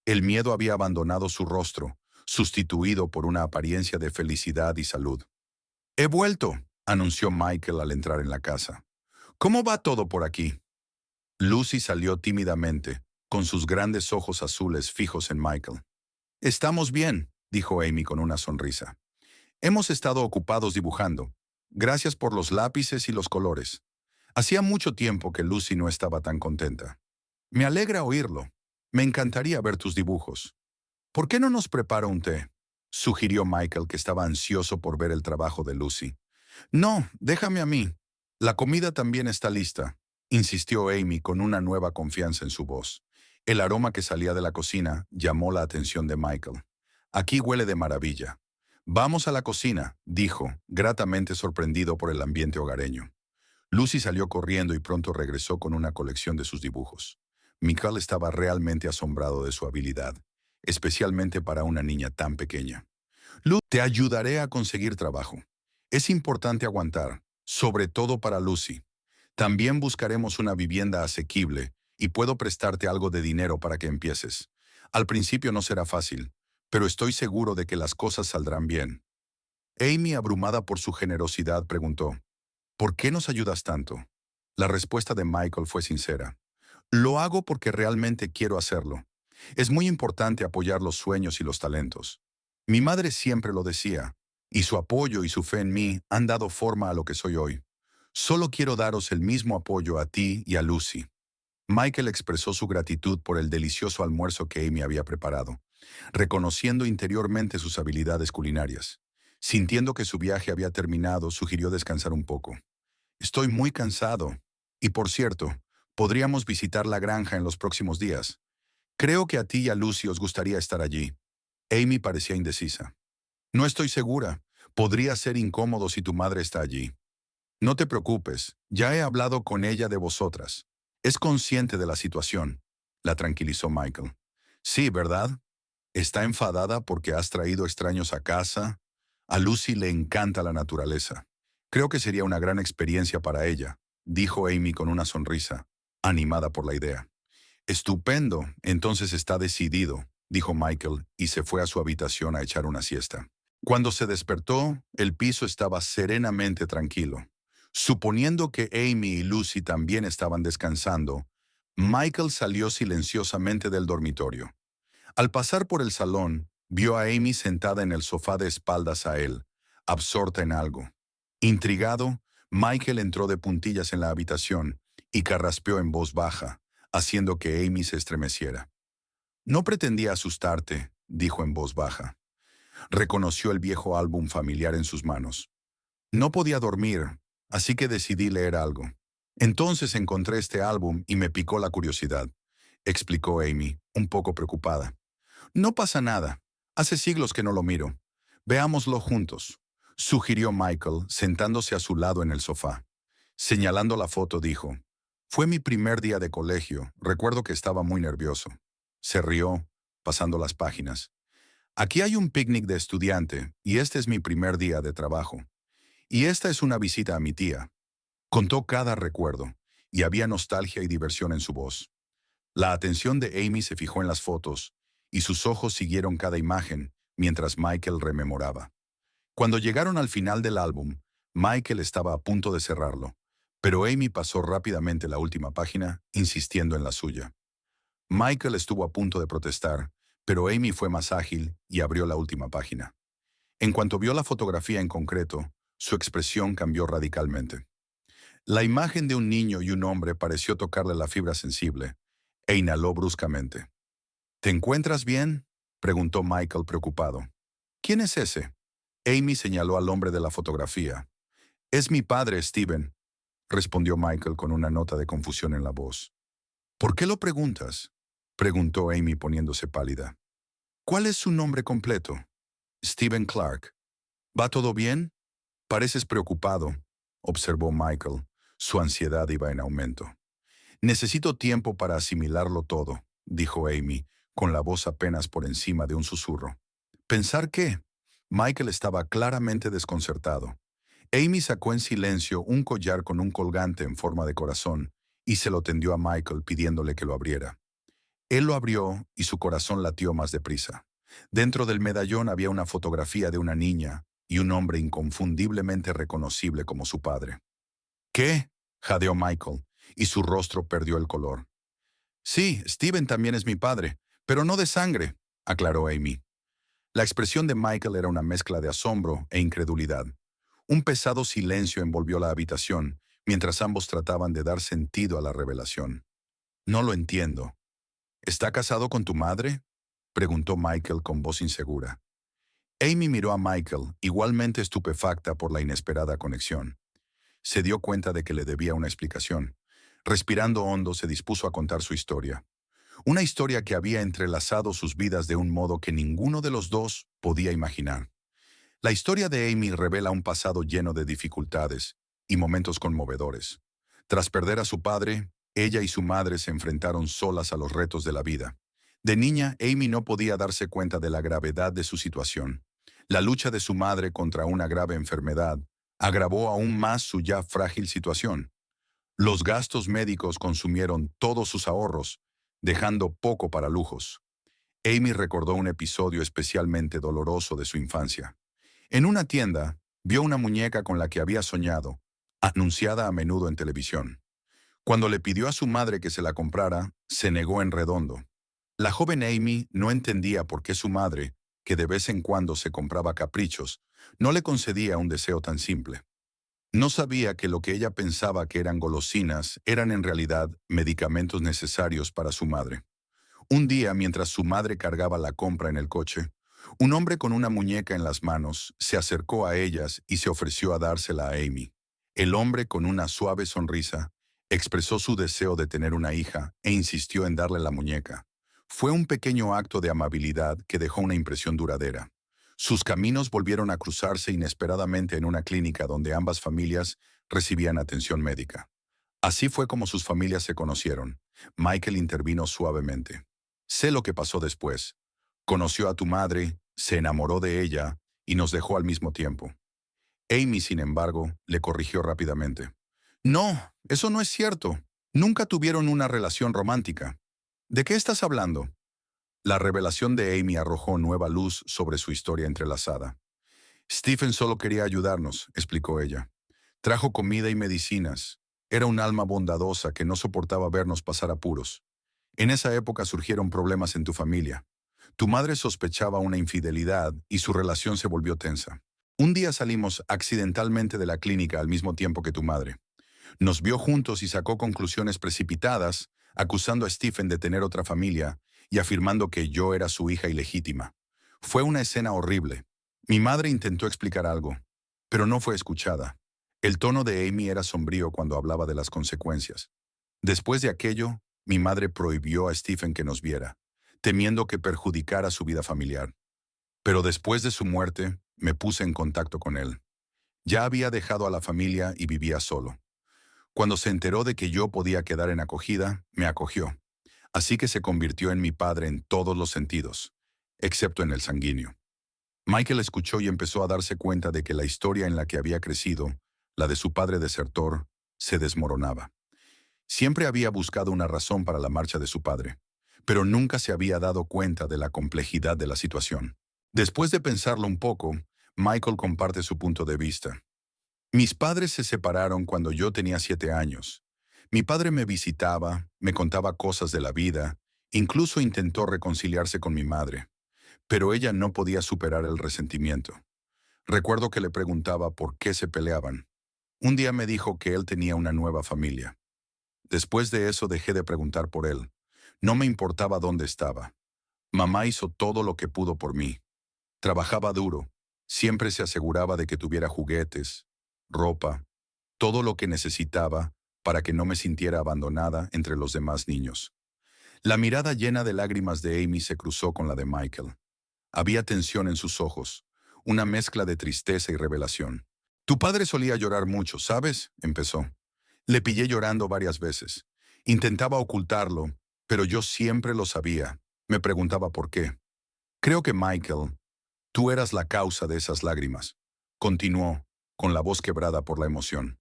El miedo había abandonado su rostro, sustituido por una apariencia de felicidad y salud. «He vuelto», anunció Michael al entrar en la casa. «¿Cómo va todo por aquí?» Lucy salió tímidamente, con sus grandes ojos azules fijos en Michael. «Estamos bien», dijo Amy con una sonrisa. «Hemos estado ocupados dibujando. Gracias por los lápices y los colores. Hacía mucho tiempo que Lucy no estaba tan contenta. Me alegra oírlo. Me encantaría ver tus dibujos. ¿Por qué no nos prepara un té?», sugirió Michael, que estaba ansioso por ver el trabajo de Lucy. «No, déjame a mí. La comida también está lista», insistió Amy con una nueva confianza en su voz. El aroma que salía de la cocina llamó la atención de Michael. «Aquí huele de maravilla». «Vamos a la cocina», dijo, gratamente sorprendido por el ambiente hogareño. Lucy salió corriendo y pronto regresó con una colección de sus dibujos. Michael estaba realmente asombrado de su habilidad, especialmente para una niña tan pequeña. «Lu, te ayudaré a conseguir trabajo. Es importante aguantar, sobre todo para Lucy. También buscaremos una vivienda asequible y puedo prestarte algo de dinero para que empieces. Al principio no será fácil, pero estoy seguro de que las cosas saldrán bien». Amy, abrumada por su generosidad, preguntó, «¿Por qué nos ayudas tanto?». La respuesta de Michael fue sincera. «Lo hago porque realmente quiero hacerlo. Es muy importante apoyar los sueños y los talentos. Mi madre siempre lo decía, y su apoyo y su fe en mí han dado forma a lo que soy hoy. Solo quiero daros el mismo apoyo a ti y a Lucy». Michael expresó su gratitud por el delicioso almuerzo que Amy había preparado, reconociendo interiormente sus habilidades culinarias. Sintiendo que su viaje había terminado, sugirió descansar un poco. «Estoy muy cansado. Y por cierto, podríamos visitar la granja en los próximos días. Creo que a ti y a Lucy os gustaría estar allí». Amy parecía indecisa. «No estoy segura. Podría ser incómodo si tu madre está allí». «No te preocupes, ya he hablado con ella de vosotras. Es consciente de la situación», la tranquilizó Michael. «Sí, ¿verdad? Está enfadada porque has traído extraños a casa. A Lucy le encanta la naturaleza. Creo que sería una gran experiencia para ella», dijo Amy con una sonrisa, animada por la idea. «Estupendo, entonces está decidido», dijo Michael y se fue a su habitación a echar una siesta. Cuando se despertó, el piso estaba serenamente tranquilo. Suponiendo que Amy y Lucy también estaban descansando, Michael salió silenciosamente del dormitorio. Al pasar por el salón, vio a Amy sentada en el sofá de espaldas a él, absorta en algo. Intrigado, Michael entró de puntillas en la habitación y carraspeó en voz baja, haciendo que Amy se estremeciera. «No pretendía asustarte», dijo en voz baja. Reconoció el viejo álbum familiar en sus manos. «No podía dormir, así que decidí leer algo». Entonces encontré este álbum y me picó la curiosidad, explicó Amy, un poco preocupada. No pasa nada. Hace siglos que no lo miro. Veámoslo juntos, sugirió Michael, sentándose a su lado en el sofá. Señalando la foto, dijo, fue mi primer día de colegio. Recuerdo que estaba muy nervioso. Se rió, pasando las páginas. Aquí hay un picnic de estudiante, y este es mi primer día de trabajo. Y esta es una visita a mi tía. Contó cada recuerdo, y había nostalgia y diversión en su voz. La atención de Amy se fijó en las fotos, y sus ojos siguieron cada imagen, mientras Michael rememoraba. Cuando llegaron al final del álbum, Michael estaba a punto de cerrarlo, pero Amy pasó rápidamente la última página, insistiendo en la suya. Michael estuvo a punto de protestar, pero Amy fue más ágil y abrió la última página. En cuanto vio la fotografía en concreto, su expresión cambió radicalmente. La imagen de un niño y un hombre pareció tocarle la fibra sensible, e inhaló bruscamente. ¿Te encuentras bien?, preguntó Michael preocupado. ¿Quién es ese? Amy señaló al hombre de la fotografía. Es mi padre, Steven, respondió Michael con una nota de confusión en la voz. ¿Por qué lo preguntas?, preguntó Amy poniéndose pálida. ¿Cuál es su nombre completo? Steven Clark. ¿Va todo bien? Pareces preocupado, observó Michael. Su ansiedad iba en aumento. Necesito tiempo para asimilarlo todo, dijo Amy, con la voz apenas por encima de un susurro. ¿Pensar qué? Michael estaba claramente desconcertado. Amy sacó en silencio un collar con un colgante en forma de corazón y se lo tendió a Michael pidiéndole que lo abriera. Él lo abrió y su corazón latió más deprisa. Dentro del medallón había una fotografía de una niña y un hombre inconfundiblemente reconocible como su padre. ¿Qué?, jadeó Michael, y su rostro perdió el color. Sí, Steven también es mi padre, pero no de sangre, aclaró Amy. La expresión de Michael era una mezcla de asombro e incredulidad. Un pesado silencio envolvió la habitación, mientras ambos trataban de dar sentido a la revelación. No lo entiendo. ¿Está casado con tu madre?, preguntó Michael con voz insegura. Amy miró a Michael, igualmente estupefacta por la inesperada conexión. Se dio cuenta de que le debía una explicación. Respirando hondo, se dispuso a contar su historia. Una historia que había entrelazado sus vidas de un modo que ninguno de los dos podía imaginar. La historia de Amy revela un pasado lleno de dificultades y momentos conmovedores. Tras perder a su padre, ella y su madre se enfrentaron solas a los retos de la vida. De niña, Amy no podía darse cuenta de la gravedad de su situación. La lucha de su madre contra una grave enfermedad agravó aún más su ya frágil situación. Los gastos médicos consumieron todos sus ahorros, dejando poco para lujos. Amy recordó un episodio especialmente doloroso de su infancia. En una tienda, vio una muñeca con la que había soñado, anunciada a menudo en televisión. Cuando le pidió a su madre que se la comprara, se negó en redondo. La joven Amy no entendía por qué su madre, que de vez en cuando se compraba caprichos, no le concedía un deseo tan simple. No sabía que lo que ella pensaba que eran golosinas eran en realidad medicamentos necesarios para su madre. Un día, mientras su madre cargaba la compra en el coche, un hombre con una muñeca en las manos se acercó a ellas y se ofreció a dársela a Amy. El hombre, con una suave sonrisa, expresó su deseo de tener una hija e insistió en darle la muñeca. Fue un pequeño acto de amabilidad que dejó una impresión duradera. Sus caminos volvieron a cruzarse inesperadamente en una clínica donde ambas familias recibían atención médica. Así fue como sus familias se conocieron. Michael intervino suavemente. Sé lo que pasó después. Conoció a tu madre, se enamoró de ella y nos dejó al mismo tiempo. Amy, sin embargo, le corrigió rápidamente. No, eso no es cierto. Nunca tuvieron una relación romántica. ¿De qué estás hablando? La revelación de Amy arrojó nueva luz sobre su historia entrelazada. Stephen solo quería ayudarnos, explicó ella. Trajo comida y medicinas. Era un alma bondadosa que no soportaba vernos pasar apuros. En esa época surgieron problemas en tu familia. Tu madre sospechaba una infidelidad y su relación se volvió tensa. Un día salimos accidentalmente de la clínica al mismo tiempo que tu madre. Nos vio juntos y sacó conclusiones precipitadas, acusando a Stephen de tener otra familia y afirmando que yo era su hija ilegítima. Fue una escena horrible. Mi madre intentó explicar algo, pero no fue escuchada. El tono de Amy era sombrío cuando hablaba de las consecuencias. Después de aquello, mi madre prohibió a Stephen que nos viera, temiendo que perjudicara su vida familiar. Pero después de su muerte, me puse en contacto con él. Ya había dejado a la familia y vivía solo. Cuando se enteró de que yo podía quedar en acogida, me acogió. Así que se convirtió en mi padre en todos los sentidos, excepto en el sanguíneo. Michael escuchó y empezó a darse cuenta de que la historia en la que había crecido, la de su padre desertor, se desmoronaba. Siempre había buscado una razón para la marcha de su padre, pero nunca se había dado cuenta de la complejidad de la situación. Después de pensarlo un poco, Michael comparte su punto de vista. Mis padres se separaron cuando yo tenía 7 años. Mi padre me visitaba, me contaba cosas de la vida, incluso intentó reconciliarse con mi madre, pero ella no podía superar el resentimiento. Recuerdo que le preguntaba por qué se peleaban. Un día me dijo que él tenía una nueva familia. Después de eso dejé de preguntar por él. No me importaba dónde estaba. Mamá hizo todo lo que pudo por mí. Trabajaba duro. Siempre se aseguraba de que tuviera juguetes, ropa, todo lo que necesitaba para que no me sintiera abandonada entre los demás niños. La mirada llena de lágrimas de Amy se cruzó con la de Michael. Había tensión en sus ojos, una mezcla de tristeza y revelación. Tu padre solía llorar mucho, ¿sabes? Empezó. Le pillé llorando varias veces. Intentaba ocultarlo, pero yo siempre lo sabía. Me preguntaba por qué. Creo que Michael, tú eras la causa de esas lágrimas. Continuó, con la voz quebrada por la emoción.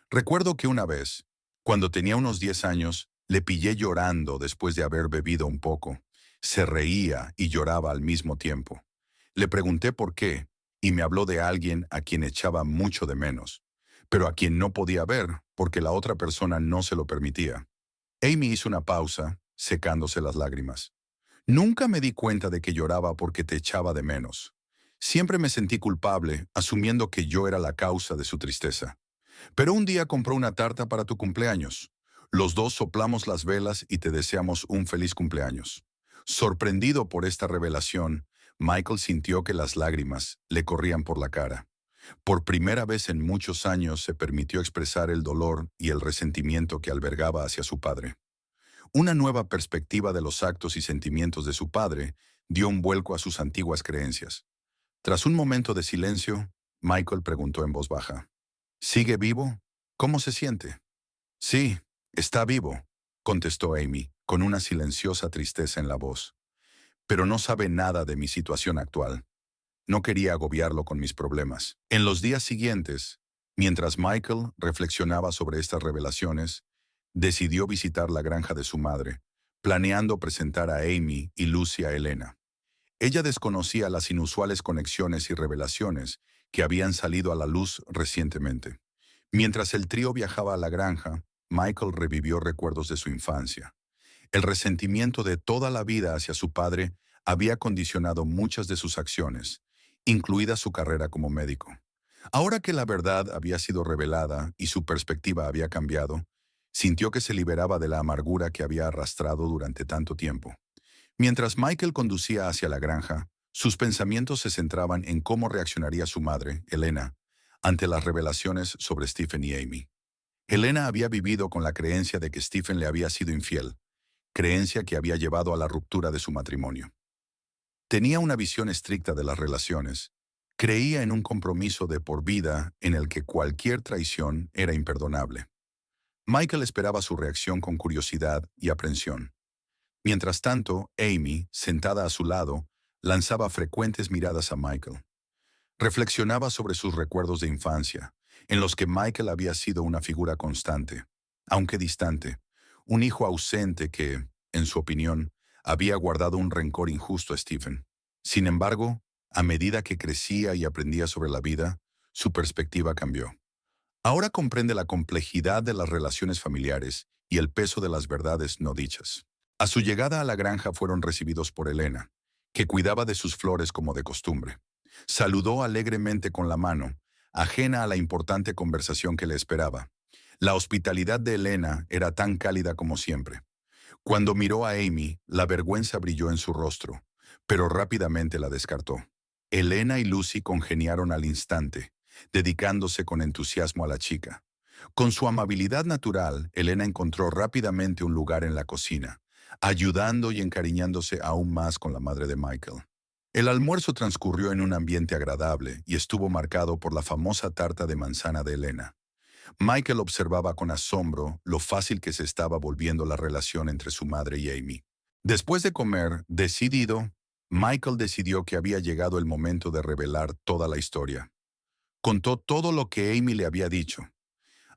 Recuerdo que una vez, cuando tenía unos 10 años, le pillé llorando después de haber bebido un poco. Se reía y lloraba al mismo tiempo. Le pregunté por qué, y me habló de alguien a quien echaba mucho de menos, pero a quien no podía ver porque la otra persona no se lo permitía. Amy hizo una pausa, secándose las lágrimas. Nunca me di cuenta de que lloraba porque te echaba de menos. Siempre me sentí culpable, asumiendo que yo era la causa de su tristeza. Pero un día compró una tarta para tu cumpleaños. Los dos soplamos las velas y te deseamos un feliz cumpleaños. Sorprendido por esta revelación, Michael sintió que las lágrimas le corrían por la cara. Por primera vez en muchos años se permitió expresar el dolor y el resentimiento que albergaba hacia su padre. Una nueva perspectiva de los actos y sentimientos de su padre dio un vuelco a sus antiguas creencias. Tras un momento de silencio, Michael preguntó en voz baja: ¿Sigue vivo? ¿Cómo se siente? Sí, está vivo, contestó Amy, con una silenciosa tristeza en la voz. Pero no sabe nada de mi situación actual. No quería agobiarlo con mis problemas. En los días siguientes, mientras Michael reflexionaba sobre estas revelaciones, decidió visitar la granja de su madre, planeando presentar a Amy y Lucy a Elena. Ella desconocía las inusuales conexiones y revelaciones que habían salido a la luz recientemente. Mientras el trío viajaba a la granja, Michael revivió recuerdos de su infancia. El resentimiento de toda la vida hacia su padre había condicionado muchas de sus acciones, incluida su carrera como médico. Ahora que la verdad había sido revelada y su perspectiva había cambiado, sintió que se liberaba de la amargura que había arrastrado durante tanto tiempo. Mientras Michael conducía hacia la granja, sus pensamientos se centraban en cómo reaccionaría su madre, Elena, ante las revelaciones sobre Stephen y Amy. Elena había vivido con la creencia de que Stephen le había sido infiel, creencia que había llevado a la ruptura de su matrimonio. Tenía una visión estricta de las relaciones. Creía en un compromiso de por vida en el que cualquier traición era imperdonable. Michael esperaba su reacción con curiosidad y aprensión. Mientras tanto, Amy, sentada a su lado, lanzaba frecuentes miradas a Michael. Reflexionaba sobre sus recuerdos de infancia, en los que Michael había sido una figura constante, aunque distante, un hijo ausente que, en su opinión, había guardado un rencor injusto a Stephen. Sin embargo, a medida que crecía y aprendía sobre la vida, su perspectiva cambió. Ahora comprende la complejidad de las relaciones familiares y el peso de las verdades no dichas. A su llegada a la granja fueron recibidos por Elena, que cuidaba de sus flores como de costumbre. Saludó alegremente con la mano, ajena a la importante conversación que le esperaba. La hospitalidad de Elena era tan cálida como siempre. Cuando miró a Amy, la vergüenza brilló en su rostro, pero rápidamente la descartó. Elena y Lucy congeniaron al instante, dedicándose con entusiasmo a la chica. Con su amabilidad natural, Elena encontró rápidamente un lugar en la cocina, ayudando y encariñándose aún más con la madre de Michael. El almuerzo transcurrió en un ambiente agradable y estuvo marcado por la famosa tarta de manzana de Elena. Michael observaba con asombro lo fácil que se estaba volviendo la relación entre su madre y Amy. Después de comer, Michael decidió que había llegado el momento de revelar toda la historia. Contó todo lo que Amy le había dicho.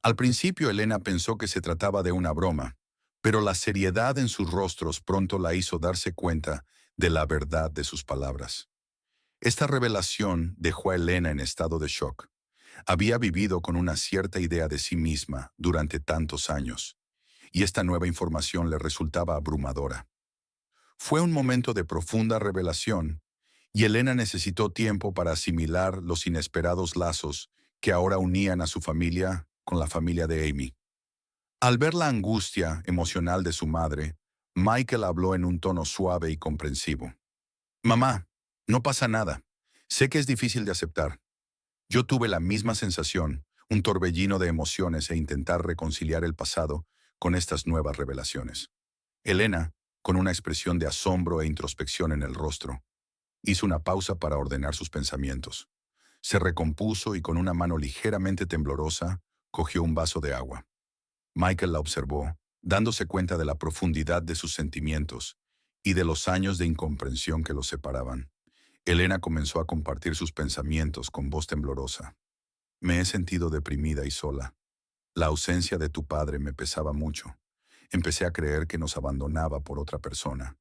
Al principio Elena pensó que se trataba de una broma, pero la seriedad en sus rostros pronto la hizo darse cuenta de la verdad de sus palabras. Esta revelación dejó a Elena en estado de shock. Había vivido con una cierta idea de sí misma durante tantos años, y esta nueva información le resultaba abrumadora. Fue un momento de profunda revelación, y Elena necesitó tiempo para asimilar los inesperados lazos que ahora unían a su familia con la familia de Amy. Al ver la angustia emocional de su madre, Michael habló en un tono suave y comprensivo. «Mamá, no pasa nada. Sé que es difícil de aceptar. Yo tuve la misma sensación, un torbellino de emociones e intentar reconciliar el pasado con estas nuevas revelaciones». Elena, con una expresión de asombro e introspección en el rostro, hizo una pausa para ordenar sus pensamientos. Se recompuso y con una mano ligeramente temblorosa, cogió un vaso de agua. Michael la observó, dándose cuenta de la profundidad de sus sentimientos y de los años de incomprensión que los separaban. Elena comenzó a compartir sus pensamientos con voz temblorosa. «Me he sentido deprimida y sola. La ausencia de tu padre me pesaba mucho. Empecé a creer que nos abandonaba por otra persona.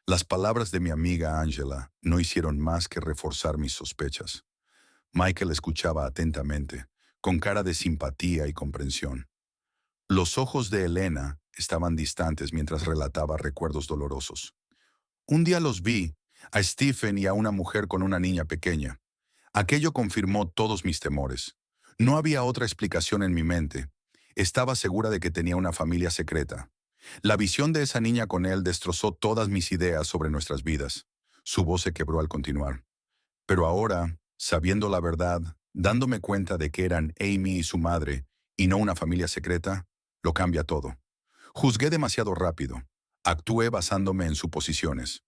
Las palabras de mi amiga Angela no hicieron más que reforzar mis sospechas». Michael escuchaba atentamente, con cara de simpatía y comprensión. Los ojos de Elena estaban distantes mientras relataba recuerdos dolorosos. «Un día los vi, a Stephen y a una mujer con una niña pequeña. Aquello confirmó todos mis temores. No había otra explicación en mi mente. Estaba segura de que tenía una familia secreta. La visión de esa niña con él destrozó todas mis ideas sobre nuestras vidas». Su voz se quebró al continuar. «Pero ahora, sabiendo la verdad, dándome cuenta de que eran Amy y su madre, y no una familia secreta, lo cambia todo. Juzgué demasiado rápido. Actué basándome en suposiciones.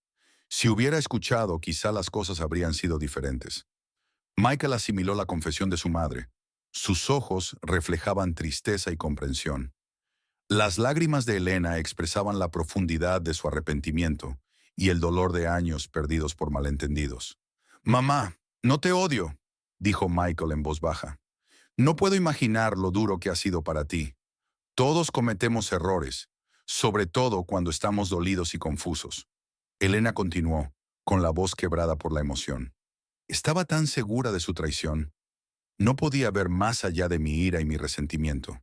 Si hubiera escuchado, quizá las cosas habrían sido diferentes». Michael asimiló la confesión de su madre. Sus ojos reflejaban tristeza y comprensión. Las lágrimas de Elena expresaban la profundidad de su arrepentimiento y el dolor de años perdidos por malentendidos. «Mamá, no te odio», dijo Michael en voz baja. «No puedo imaginar lo duro que ha sido para ti. Todos cometemos errores, sobre todo cuando estamos dolidos y confusos». Elena continuó, con la voz quebrada por la emoción. Estaba tan segura de su traición. No podía ver más allá de mi ira y mi resentimiento.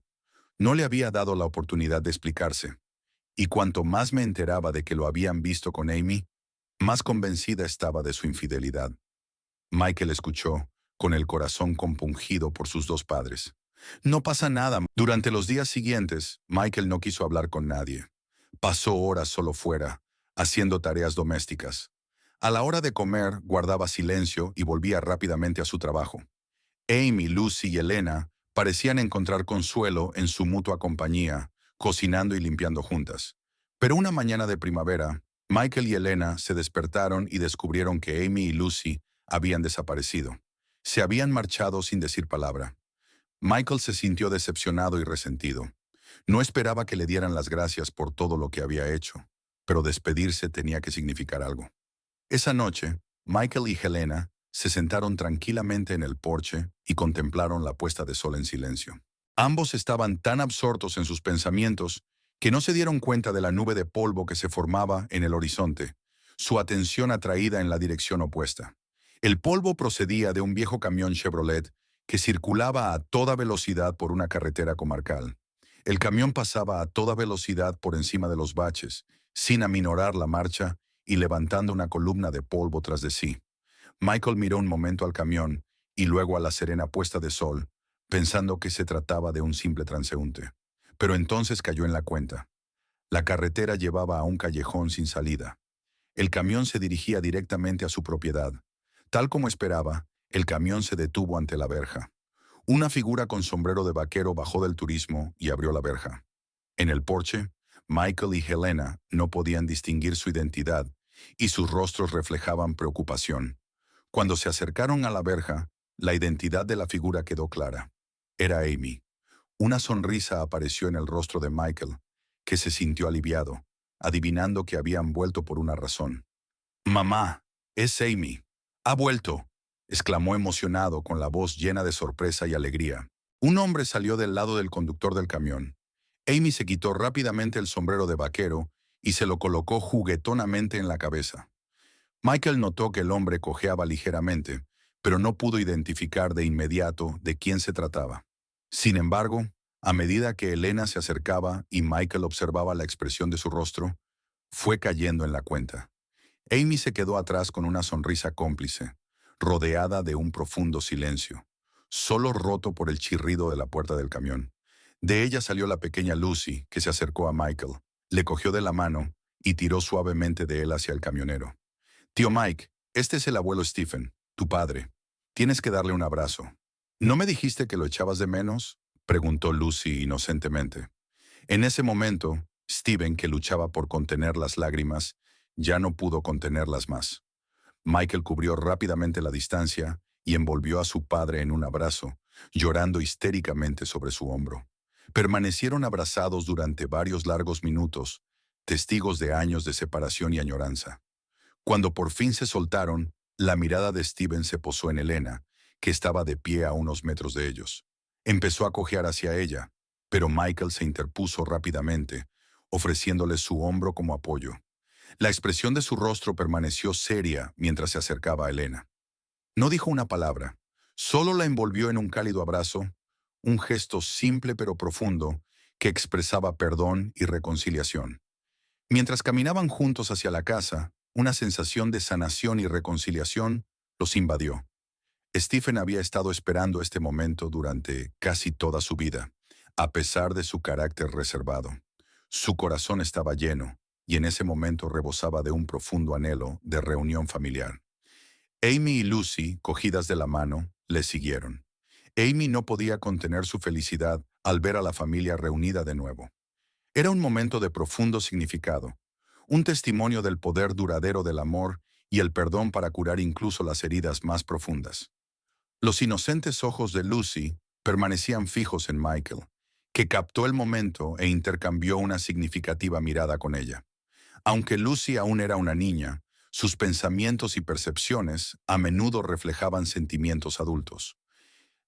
No le había dado la oportunidad de explicarse. Y cuanto más me enteraba de que lo habían visto con Amy, más convencida estaba de su infidelidad. Michael escuchó, con el corazón compungido por sus dos padres. «No pasa nada». Durante los días siguientes, Michael no quiso hablar con nadie. Pasó horas solo fuera, haciendo tareas domésticas. A la hora de comer, guardaba silencio y volvía rápidamente a su trabajo. Amy, Lucy y Elena parecían encontrar consuelo en su mutua compañía, cocinando y limpiando juntas. Pero una mañana de primavera, Michael y Elena se despertaron y descubrieron que Amy y Lucy habían desaparecido. Se habían marchado sin decir palabra. Michael se sintió decepcionado y resentido. No esperaba que le dieran las gracias por todo lo que había hecho, pero despedirse tenía que significar algo. Esa noche, Michael y Helena se sentaron tranquilamente en el porche y contemplaron la puesta de sol en silencio. Ambos estaban tan absortos en sus pensamientos que no se dieron cuenta de la nube de polvo que se formaba en el horizonte, su atención atraída en la dirección opuesta. El polvo procedía de un viejo camión Chevrolet que circulaba a toda velocidad por una carretera comarcal. El camión pasaba a toda velocidad por encima de los baches, sin aminorar la marcha y levantando una columna de polvo tras de sí. Michael miró un momento al camión y luego a la serena puesta de sol, pensando que se trataba de un simple transeúnte. Pero entonces cayó en la cuenta. La carretera llevaba a un callejón sin salida. El camión se dirigía directamente a su propiedad. Tal como esperaba, El camión se detuvo ante la verja. Una figura con sombrero de vaquero bajó del turismo y abrió la verja. En el porche, Michael y Helena no podían distinguir su identidad y sus rostros reflejaban preocupación. Cuando se acercaron a la verja, la identidad de la figura quedó clara. Era Amy. Una sonrisa apareció en el rostro de Michael, que se sintió aliviado, adivinando que habían vuelto por una razón. «Mamá, es Amy. Ha vuelto», exclamó emocionado con la voz llena de sorpresa y alegría. Un hombre salió del lado del conductor del camión. Amy se quitó rápidamente el sombrero de vaquero y se lo colocó juguetonamente en la cabeza. Michael notó que el hombre cojeaba ligeramente, pero no pudo identificar de inmediato de quién se trataba. Sin embargo, a medida que Helena se acercaba y Michael observaba la expresión de su rostro, fue cayendo en la cuenta. Amy se quedó atrás con una sonrisa cómplice, rodeada de un profundo silencio, solo roto por el chirrido de la puerta del camión. De ella salió la pequeña Lucy, que se acercó a Michael, le cogió de la mano y tiró suavemente de él hacia el camionero. «Tío Mike, este es el abuelo Stephen, tu padre. Tienes que darle un abrazo». «¿No me dijiste que lo echabas de menos?», preguntó Lucy inocentemente. En ese momento, Stephen, que luchaba por contener las lágrimas, ya no pudo contenerlas más. Michael cubrió rápidamente la distancia y envolvió a su padre en un abrazo, llorando histéricamente sobre su hombro. Permanecieron abrazados durante varios largos minutos, testigos de años de separación y añoranza. Cuando por fin se soltaron, la mirada de Steven se posó en Helena, que estaba de pie a unos metros de ellos. Empezó a cojear hacia ella, pero Michael se interpuso rápidamente, ofreciéndole su hombro como apoyo. La expresión de su rostro permaneció seria mientras se acercaba a Helena. No dijo una palabra, solo la envolvió en un cálido abrazo, un gesto simple pero profundo que expresaba perdón y reconciliación. Mientras caminaban juntos hacia la casa, una sensación de sanación y reconciliación los invadió. Stephen había estado esperando este momento durante casi toda su vida, a pesar de su carácter reservado. Su corazón estaba lleno, y en ese momento rebosaba de un profundo anhelo de reunión familiar. Amy y Lucy, cogidas de la mano, le siguieron. Amy no podía contener su felicidad al ver a la familia reunida de nuevo. Era un momento de profundo significado, un testimonio del poder duradero del amor y el perdón para curar incluso las heridas más profundas. Los inocentes ojos de Lucy permanecían fijos en Michael, que captó el momento e intercambió una significativa mirada con ella. Aunque Lucy aún era una niña, sus pensamientos y percepciones a menudo reflejaban sentimientos adultos.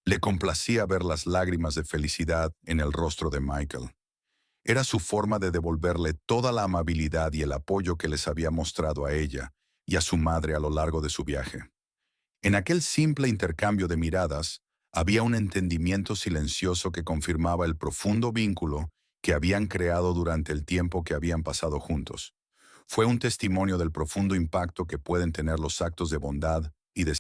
Le complacía ver las lágrimas de felicidad en el rostro de Michael. Era su forma de devolverle toda la amabilidad y el apoyo que les había mostrado a ella y a su madre a lo largo de su viaje. En aquel simple intercambio de miradas, había un entendimiento silencioso que confirmaba el profundo vínculo que habían creado durante el tiempo que habían pasado juntos. Fue un testimonio del profundo impacto que pueden tener los actos de bondad y de